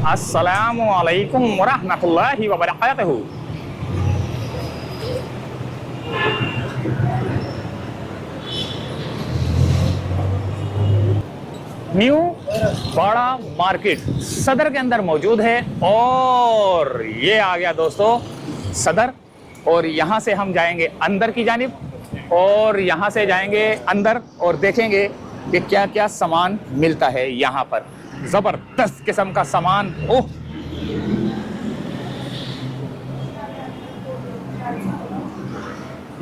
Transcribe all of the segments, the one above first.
अस्सलामु अलैकुम वरहमतुल्लाहि वबरकातुहू। न्यू बड़ा मार्केट सदर के अंदर मौजूद है और ये आ गया दोस्तों सदर। और यहाँ से हम जाएंगे अंदर की जानिब और यहाँ से जाएंगे अंदर और देखेंगे कि क्या क्या सामान मिलता है यहाँ पर। जबरदस्त किस्म का सामान। ओह,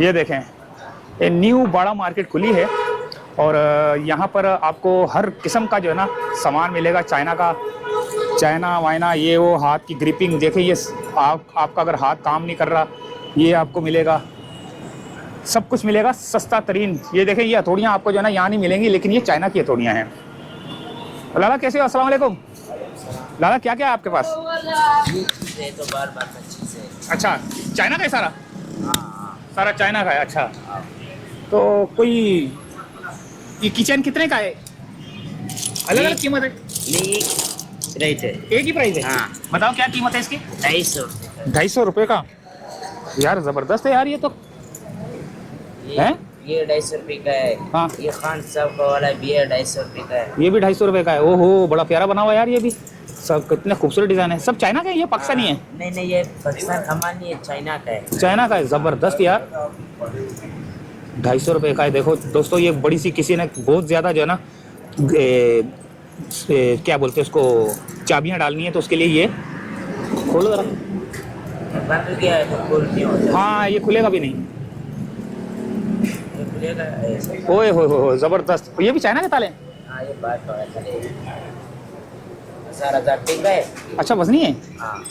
ये देखें, ये न्यू बड़ा मार्केट खुली है और यहाँ पर आपको हर किस्म का जो है ना सामान मिलेगा। चाइना का, चाइना वाइना, ये वो हाथ की ग्रिपिंग देखें, ये आपका अगर हाथ काम नहीं कर रहा ये आपको मिलेगा, सब कुछ मिलेगा सस्ता तरीन। ये देखें, ये हथौड़ियाँ आपको जो है ना यहाँ नहीं मिलेंगी, लेकिन ये चाइना की हथौड़ियाँ हैं। लाला कैसे हो? अस्सलाम वालेकुम। लाला क्या क्या है आपके पास? तो बार अच्छा, चाइना का है सारा? सारा चाइना का है। अच्छा, तो कोई ये किचन कितने का है? अलग अलग कीमत है? नहीं, राइट है, एक ही प्राइस है? हाँ। बताओ क्या कीमत है इसकी? 250। 250 रुपये का? यार जबरदस्त है यार ये तो। है ये 250 रुपये का है। हाँ। ये खान साहब का वाला भी है, 250 रुपये का है। ये भी 250 रुपये का है। ओहो, बड़ा प्यारा बना हुआ यार ये भी। सब कितने खूबसूरत डिजाइन है। सब चाइना का है, ये पाकिस्तानी है? नहीं नहीं, ये पाकिस्तान का माल नहीं है, चाइना का है। चाइना का है। जबरदस्त यार, 250 रुपये का है। देखो दोस्तों, ये बड़ी सी किसी ने बहुत ज़्यादा जो है ना क्या बोलते हैं उसको, चाबियाँ डालनी है, तो उसके लिए ये खोलो जरा। बंद किया है तो खोल नहीं होता। हाँ, ये खुलेगा भी नहीं। ये खुलेगा ऐसे। ओए हो जबरदस्त। ये भी चाइना के ताले? हाँ, ये बात तो है। 4,000 का है। अच्छा, वजनी है? हाँ।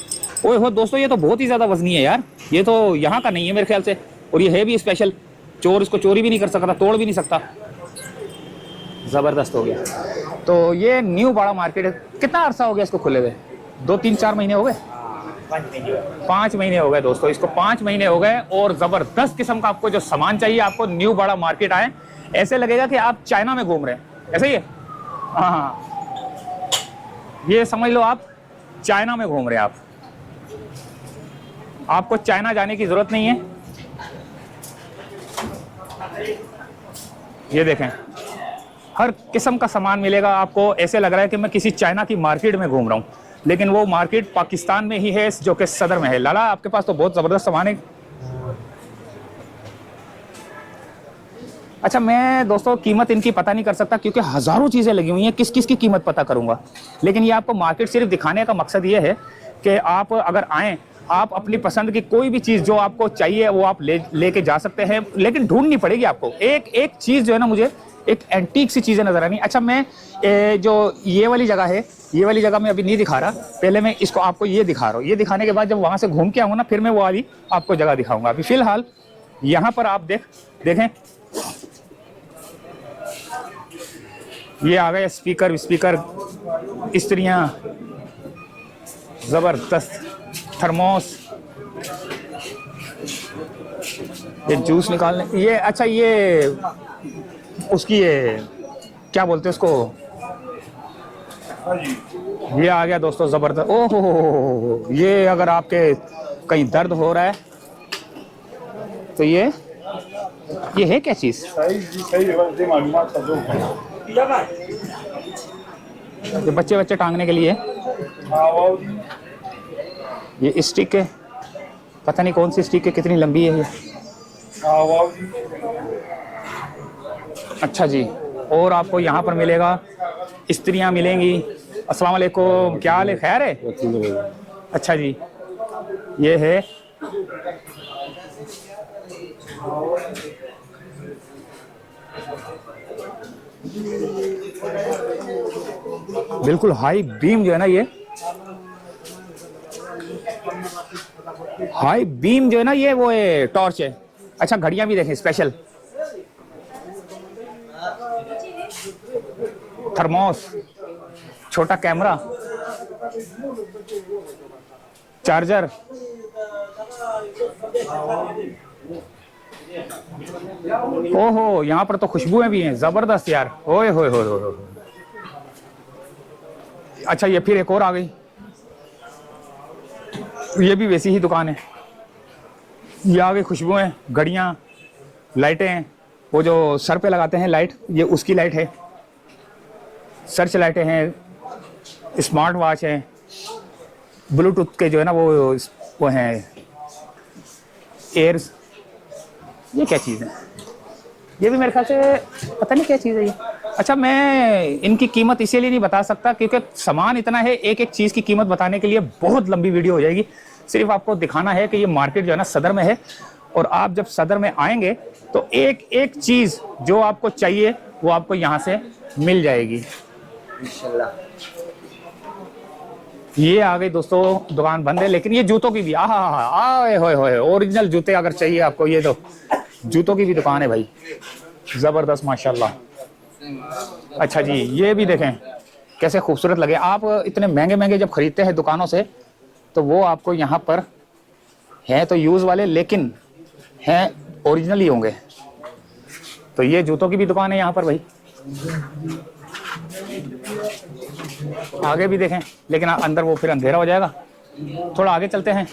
ओए हो दोस्तों, ये तो बहुत ही ज़्यादा वजनी है यार। ये तो यहाँ का नहीं है मेरे ख्याल से, और ये है भी स्पेशल। चोर इसको चोरी भी नहीं कर सकता, तोड़ भी नहीं सकता। ज़बरदस्त हो गया। तो ये न्यू बड़ा मार्केट है। कितना अरसा हो गया इसको खुले हुए? 2-3-4 महीने हो गए? 5 महीने हो गए दोस्तों इसको। 5 महीने हो गए और ज़बरदस्त किस्म का आपको जो सामान चाहिए, आपको न्यू बड़ा मार्केट आए, ऐसे लगेगा कि आप चाइना में घूम रहे हैं। ऐसे ही है? हाँ, ये समझ लो आप चाइना में घूम रहे हैं। आपको चाइना जाने की जरूरत नहीं है। ये देखें, हर किस्म का सामान मिलेगा आपको। ऐसे लग रहा है कि मैं किसी चाइना की मार्केट में घूम रहा हूँ, लेकिन वो मार्केट पाकिस्तान में ही है, जो कि सदर में है। लाला, आपके पास तो बहुत ज़बरदस्त सामान है। अच्छा, मैं दोस्तों कीमत इनकी पता नहीं कर सकता क्योंकि हज़ारों चीज़ें लगी हुई हैं, किस किस की कीमत पता करूंगा। लेकिन ये आपको मार्केट सिर्फ दिखाने का मकसद ये है कि आप अगर आएँ, आप अपनी पसंद की कोई भी चीज़ जो आपको चाहिए वो आप लेके जा सकते हैं, लेकिन ढूंढनी पड़ेगी आपको। एक एक चीज़ जो है ना, मुझे एक एंटीक सी चीज़ें नज़र आनी। अच्छा, मैं जो ये वाली जगह है, ये वाली जगह मैं अभी नहीं दिखा रहा, पहले मैं इसको आपको ये दिखा रहा हूँ। ये दिखाने के बाद जब वहाँ से घूम के आऊँगा ना, फिर मैं वो वाली आपको जगह दिखाऊँगा। अभी फ़िलहाल यहाँ पर आप देखें, ये आ गए स्पीकर, इस्त्रियाँ, ज़बरदस्त थर्मोस, ये जूस निकालने, ये अच्छा, ये उसकी ये क्या बोलते हैं उसको, ये आ गया दोस्तों ज़बरदस्त। ओहो, ये अगर आपके कहीं दर्द हो रहा है तो ये है क्या चीज़? ये बच्चे टांगने के लिए। ये स्टिक है, पता नहीं कौन सी स्टिक है, कितनी लंबी है ये। अच्छा जी, और आपको यहाँ पर मिलेगा, इस्त्रियाँ मिलेंगी। अस्सलाम वालेकुम, क्या हाल है? खैर है? अच्छा जी, ये है। बिल्कुल हाई बीम जो है ना, ये हाई बीम जो है ना, ये वो है, टॉर्च है। अच्छा, घड़ियां भी देखें स्पेशल, थर्मोस, छोटा कैमरा, चार्जर, ओहो, यहाँ पर तो खुशबुएं भी हैं जबरदस्त यार। ओए होए होए होए। अच्छा, ये फिर एक और आ गई। ये भी वैसी ही दुकान है। ये आगे खुशबुएं, घड़ियाँ, लाइटें, वो जो सर पे लगाते हैं लाइट, ये उसकी लाइट है। सर्च लाइटें हैं, स्मार्ट वॉच है, ब्लूटूथ के जो है ना वो हैं एयर्स। ये क्या चीज़ है? ये भी मेरे ख्याल से पता नहीं क्या चीज़ है ये। अच्छा, मैं इनकी कीमत इसीलिए नहीं बता सकता क्योंकि सामान इतना है, एक एक चीज़ की कीमत बताने के लिए बहुत लंबी वीडियो हो जाएगी। सिर्फ आपको दिखाना है कि ये मार्केट जो है ना सदर में है, और आप जब सदर में आएंगे तो एक एक चीज़ जो आपको चाहिए वो आपको यहाँ से मिल जाएगी इंशाल्लाह। ये आ गई दोस्तों, दुकान बंद है, लेकिन ये जूतों की भी आए होए ओरिजिनल जूते अगर चाहिए आपको, ये तो जूतों की भी दुकान है भाई, जबरदस्त माशाल्लाह। अच्छा जी, ये भी देखें कैसे खूबसूरत लगे। आप इतने महंगे महंगे जब खरीदते हैं दुकानों से तो वो आपको यहाँ पर हैं तो यूज़ वाले, लेकिन हैं ओरिजिनल ही होंगे। तो ये जूतों की भी दुकान है यहाँ पर भाई। आगे भी देखें, लेकिन अंदर वो फिर अंधेरा हो जाएगा, थोड़ा आगे चलते हैं।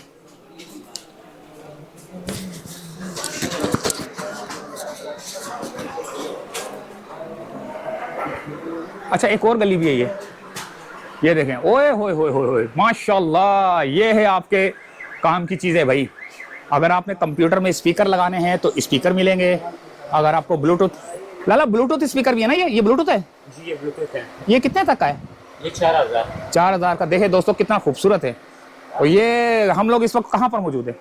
अच्छा, एक और गली भी है ये देखें, ओए होए माशाल्लाह, ये है आपके काम की चीज़ें भाई। अगर आपने कंप्यूटर में स्पीकर लगाने हैं तो स्पीकर मिलेंगे। अगर आपको ब्लूटूथ, लाला ब्लूटूथ स्पीकर भी है ना, ये ब्लूटूथ है जी, ये ब्लूटूथ है। ये कितने तक का है? ये 4000। 4000 का। देखे दोस्तों कितना खूबसूरत है। और ये हम लोग इस वक्त कहाँ पर मौजूद है?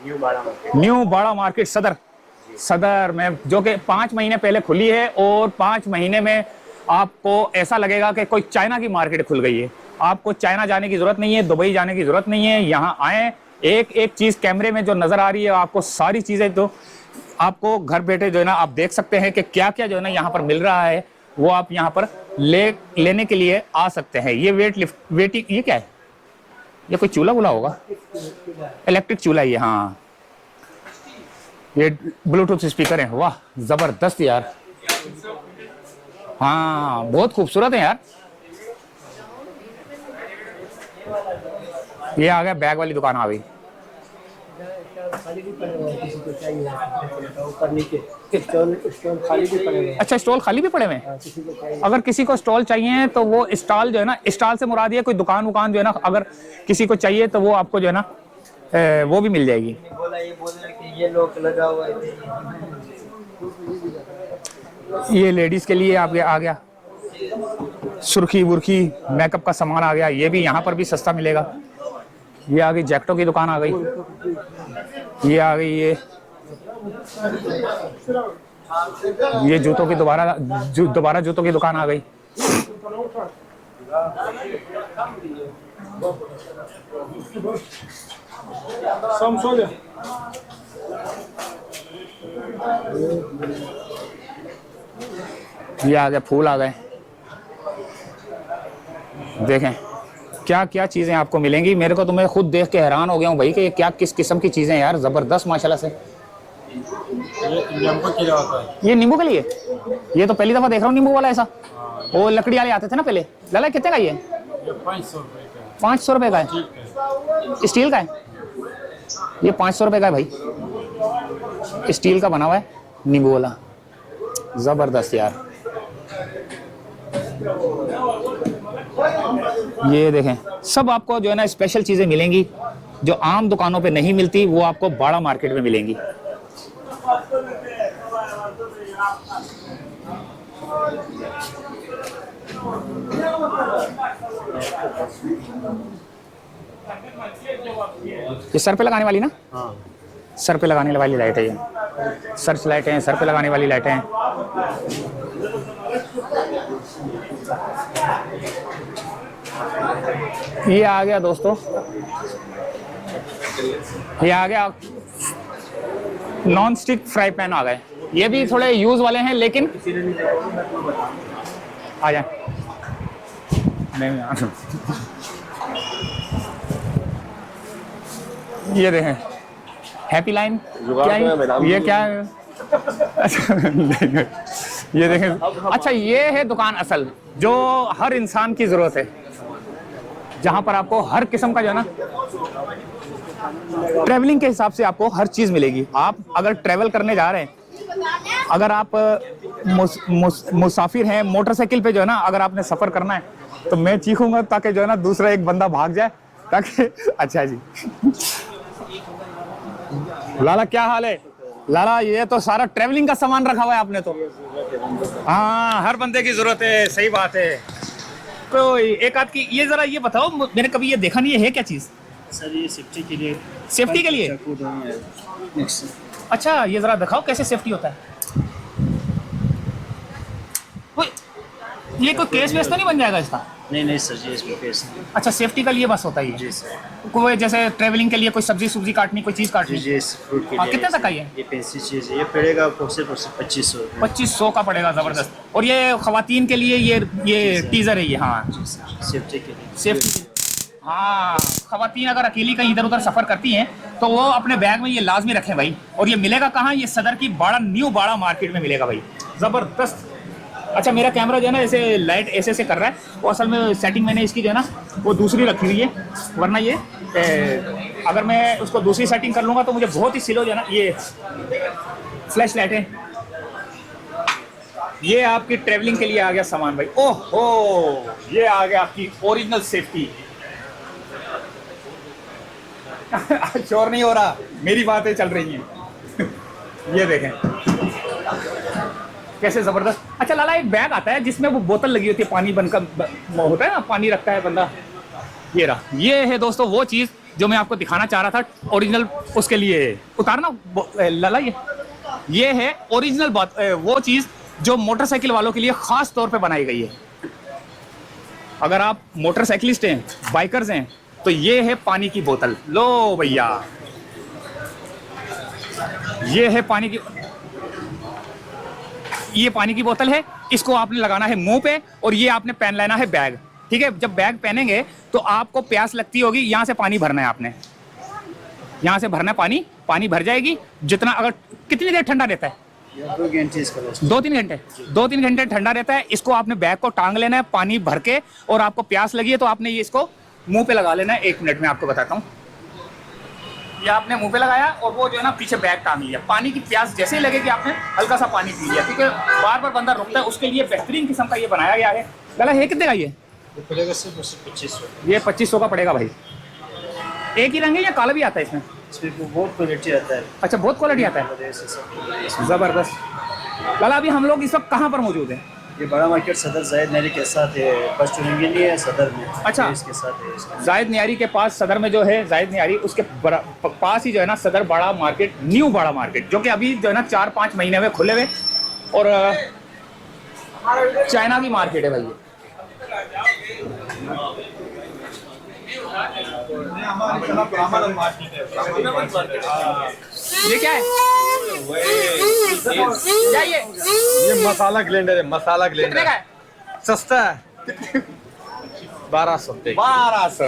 न्यू बाड़ा मार्केट। न्यू बाड़ा मार्केट सदर में, जो कि 5 महीने पहले खुली है, और 5 महीने में आपको ऐसा लगेगा कि कोई चाइना की मार्केट खुल गई है। आपको चाइना जाने की जरूरत नहीं है, दुबई जाने की जरूरत नहीं है। यहाँ आए, एक एक चीज़ कैमरे में जो नज़र आ रही है आपको, सारी चीज़ें तो आपको घर बैठे जो है ना आप देख सकते हैं कि क्या क्या जो है ना यहाँ पर मिल रहा है, वो आप यहाँ पर लेने के लिए आ सकते हैं। ये वेटिंग, ये क्या है? ये कोई चूल्हा वूल्हा होगा, इलेक्ट्रिक चूल्हा ये। हाँ, ये ब्लूटूथ स्पीकर है, वाह जबरदस्त यार। हाँ, बहुत खूबसूरत है यार। ये आ गया, बैग वाली दुकान आ गई। अच्छा, स्टॉल खाली भी पड़े हुए हैं। अगर किसी को स्टॉल चाहिए तो वो स्टॉल जो है ना, स्टॉल से मुराद है कोई दुकान वुकान जो है ना, अगर किसी को चाहिए तो वो आपको जो है ना वो भी मिल जाएगी। ये लोग लगा हुआ है। ये लेडीज के लिए आपके आ गया, सुर्खी बुर्खी मेकअप का सामान आ गया। ये भी यहाँ पर भी सस्ता मिलेगा। ये आ गई, जैकेटों की दुकान आ गई। ये आ गई, ये जूतों की दोबारा जूतों की दुकान आ गई। ये आ गए, फूल आ गए। देखें क्या क्या चीज़ें आपको मिलेंगी। मेरे को तो, मैं खुद देख के हैरान हो गया हूँ भाई कि ये क्या किस किस्म की चीज़ें यार, ज़बरदस्त माशाल्लाह से। ये नींबू के लिए, ये तो पहली दफ़ा देख रहा हूँ नींबू वाला ऐसा। वो लकड़ी वाले आते थे ना पहले। लाला कितने का ये? 500 रुपये का है। स्टील का है ये, 500 रुपये का है भाई। स्टील का बना हुआ है नींबू वाला, ज़बरदस्त यार। ये देखें, सब आपको जो है ना स्पेशल चीज़ें मिलेंगी जो आम दुकानों पे नहीं मिलती, वो आपको बाड़ा मार्केट में मिलेंगी। ये सर पे लगाने वाली ना? हाँ, सर पे लगाने वाली लाइट है ये। सर्च लाइटें हैं, सर पे लगाने वाली लाइटें हैं। ये आ गया दोस्तों, ये आ गया नॉन स्टिक फ्राई पैन आ गए। ये भी थोड़े यूज वाले हैं, लेकिन आ जाए नहीं। ये देखें, हैप्पी लाइन क्या है? ये क्या है? ये देखें। अच्छा, ये है दुकान असल जो हर इंसान की जरूरत है। जहां पर आपको हर किस्म का जो है ना ट्रैवलिंग के हिसाब से आपको हर चीज मिलेगी। आप अगर ट्रैवल करने जा रहे हैं, अगर आप मुसाफिर हैं, मोटरसाइकिल पे जो है ना अगर आपने सफर करना है, तो मैं चीखूंगा ताकि जो है ना दूसरा एक बंदा भाग जाए, ताकि अच्छा जी। लाला क्या हाल है? लाला ये तो सारा ट्रैवलिंग का सामान रखा हुआ है आपने तो। हाँ, हर बंदे की जरूरत है, सही बात है। तो एक आध की ये जरा ये बताओ, मैंने कभी ये देखा नहीं है क्या चीज? सर ये सेफ्टी के लिए। सेफ्टी के लिए? अच्छा, ये जरा दिखाओ कैसे सेफ्टी होता है। ये कोई केस वेस तो नहीं बन जाएगा इसका? नहीं सर जी, इसमें केस नहीं। अच्छा, सेफ्टी का लिए बस होता है ये? जी सर। कोई जैसे ट्रैवलिंग के लिए कोई सब्जी काटनी, कोई चीज काटनी? जी फ्रूट के लिए। कितने तक का ये? ये 35 चीज है, ये पड़ेगा आपको सिर्फ 2500। 2500 का पड़ेगा, जबरदस्त। और ये खवातीन के लिए ये टीजर है ये? हाँ, सेफ्टी के लिए। सेफ्टी, हाँ। खवातीन अगर अकेली कहीं इधर उधर सफर करती हैं तो वो अपने बैग में ये लाजमी रखें भाई। और ये मिलेगा कहाँ? ये सदर की न्यू बाड़ा मार्केट में मिलेगा भाई, जबरदस्त। अच्छा, मेरा कैमरा जो है ना ऐसे लाइट ऐसे कर रहा है, वो असल में सेटिंग मैंने इसकी जो है ना वो दूसरी रखी हुई है, वरना ये अगर मैं उसको दूसरी सेटिंग कर लूँगा तो मुझे बहुत ही स्लो जो है ना। ये फ्लैश लाइट है, ये आपकी ट्रैवलिंग के लिए आ गया सामान भाई। ओहो, ये आ गया आपकी ओरिजिनल सेफ्टी। शोर नहीं हो रहा, मेरी बातें चल रही हैं। ये देखें कैसे जबरदस्त। अच्छा लाला, एक बैग आता है जिसमें वो बोतल लगी होती है, पानी बनकर होता है ना, पानी रखता है बंदा। ये रहा, ये है दोस्तों वो चीज जो मैं आपको दिखाना चाह रहा था। ओरिजिनल उसके लिए उतारना लाला, ये है ओरिजिनल बात, वो चीज जो मोटरसाइकिल वालों के लिए खास तौर पे बनाई गई है। अगर आप मोटरसाइकिलिस्ट हैं, बाइकर्स हैं, तो ये है पानी की बोतल। लो भैया, ये है पानी की, ये पानी की बोतल है। इसको आपने लगाना है मुंह पे और ये आपने पहन लेना है बैग। ठीक है, जब बैग पहनेंगे तो आपको प्यास लगती होगी, यहाँ से पानी भरना है आपने, यहाँ से भरना है पानी भर जाएगी। जितना, अगर कितनी देर ठंडा रहता है? 2 घंटे इसका। 2-3 घंटे, 2-3 घंटे ठंडा रहता है। इसको आपने बैग को टांग लेना है पानी भर के, और आपको प्यास लगी है तो आपने ये इसको मुंह पे लगा लेना है। 1 मिनट में आपको बताता हूँ। ये आपने मुंह पे लगाया और वो जो है ना पीछे बैग टांग लिया। पानी की प्यास जैसे ही लगेगी आपने हल्का सा पानी पी लिया, क्योंकि बार बार बंदा रुकता है, उसके लिए बेहतरीन किस्म का ये बनाया गया है। गला है कितने का ये? पड़ेगा सिर्फ 2500। ये 2500 का पड़ेगा भाई। एक ही रंग है या काला भी आता है इसमें? इसमें बहुत क्वालिटी आता है। अच्छा, बहुत क्वालिटी आता है, जबरदस्त। लाला, अभी हम लोग इस वक्त कहाँ पर मौजूद हैं? ये बड़ा मार्केट सदर जायद न्यारी के साथ है, बस टूरिंग है सदर में। अच्छा, इसके साथ है। जायद न्यारी के पास सदर में जो है, जायद न्यारी उसके पास ही जो है ना सदर बड़ा मार्केट, न्यू बड़ा मार्केट, जो कि अभी जो है ना 4-5 महीने में खुले हुए, और चाइना की मार्केट है भाई। ये क्या है? क्या ये मसाला ग्राइंडर है, मसाला कितने ग्राइंडर का है? सस्ता है। 1200 रुपये। 1200।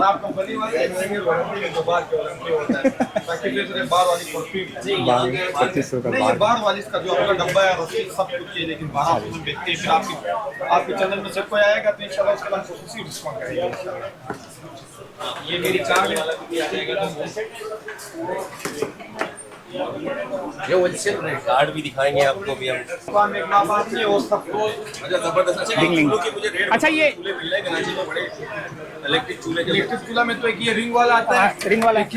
आप कंपनी वाले देंगे, वारंटी में 2 बार की वारंटी होता है। ताकि फिर बार वाली परफ्यूम 2500 का नहीं, ये बार वाली इसका जो आपका डब्बा है रसीद सब कुछ है, लेकिन 1200 में बेचते हैं। फिर आपके चैनल में जब कोई आएगा तो इंशाल्लाह उसके बाद खुशी डिस्काउंट करेंगे। ये मेरी कार्ड है, ये होलसेल कार्ड भी दिखाएंगे आपको भी हम। दुकान में एक नाम आदमी है वो सब जबरदस्त। अच्छा, ये इलेक्ट्रिक चूल्हे इलेक्ट्रिक चूल्हा में तो एक ये रिंग वाला आता है, रिंग वाला है।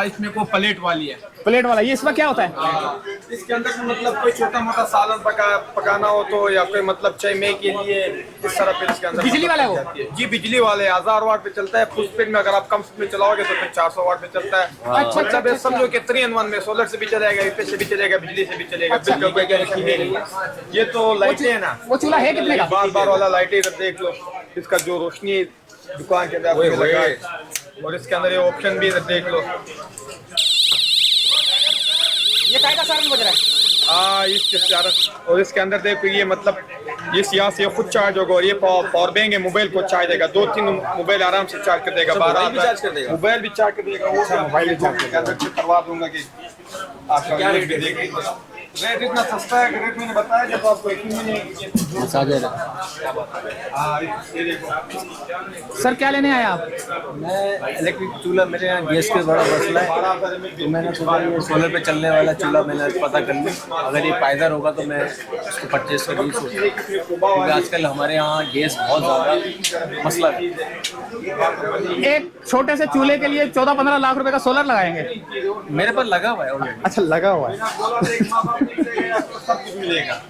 इसमें को प्लेट वाली है। प्लेट वाला, ये इसमें क्या होता है? इसके अंदर से मतलब कोई छोटा मोटा सालन पकाना हो तो, या कोई मतलब चाय में के लिए इस तरह पे इसके अंदर बिजली वाला है वो? जी बिजली वाले 1000 वाट पे चलता है। फुल स्पीड में अगर आप कम स्पीड में चलाओगे तो फिर 400 वाट पे चलता है। अच्छा, मतलब ये समझो कि 3 in 1 में सोलर से भी चलेगा, यूपीएस से भी चलेगा, बिजली से भी चलेगा। बिल्कुल कोई गारंटी है नहीं। ये तो लाइटें है ना, वो चूल्हा है कितने का? बार वाला लाइटें इधर देख लो, इसका जो रोशनी दुकान के अंदर लगा है, और इसके अंदर ये ऑप्शन भी इधर देख लो। ये काय का सारन बज रहा है? इसके सारा, और इसके अंदर देखो ये मतलब इस यहाँ से खुद चार्ज होगा, और ये पावर बैंक है, मोबाइल को चार्ज देगा। 2-3 मोबाइल आराम से चार्ज कर देगा। मोबाइल भी चार्ज कर देगा? मोबाइल भी चार्ज कर देगा। वो मोबाइल भी चार्ज करवा दूंगा कि आपका क्या रेट देख रेट इतना सस्ता है कि रेट मैंने बताया जब आपको यकीन में नहीं। मसाजर हाँ ये देखो सर क्या लेने आए आप? मैं इलेक्ट्रिक चूल्हा, मेरे यहाँ गैस का बड़ा मसला है, तो मैंने सोचा ये सोलर पे चलने वाला चूल्हा मैंने पता कर लिया, अगर ये पायदार होगा तो मैं उसको परचेज कर ही सोचा, क्योंकि आजकल हमारे यहाँ गैस बहुत ज़्यादा मसला है। एक छोटे से चूल्हे के लिए 14-15 लाख रुपए का सोलर लगाएंगे? मेरे पर लगा हुआ है ऑलरेडी। अच्छा, लगा हुआ है। सब कुछ मिलेगा।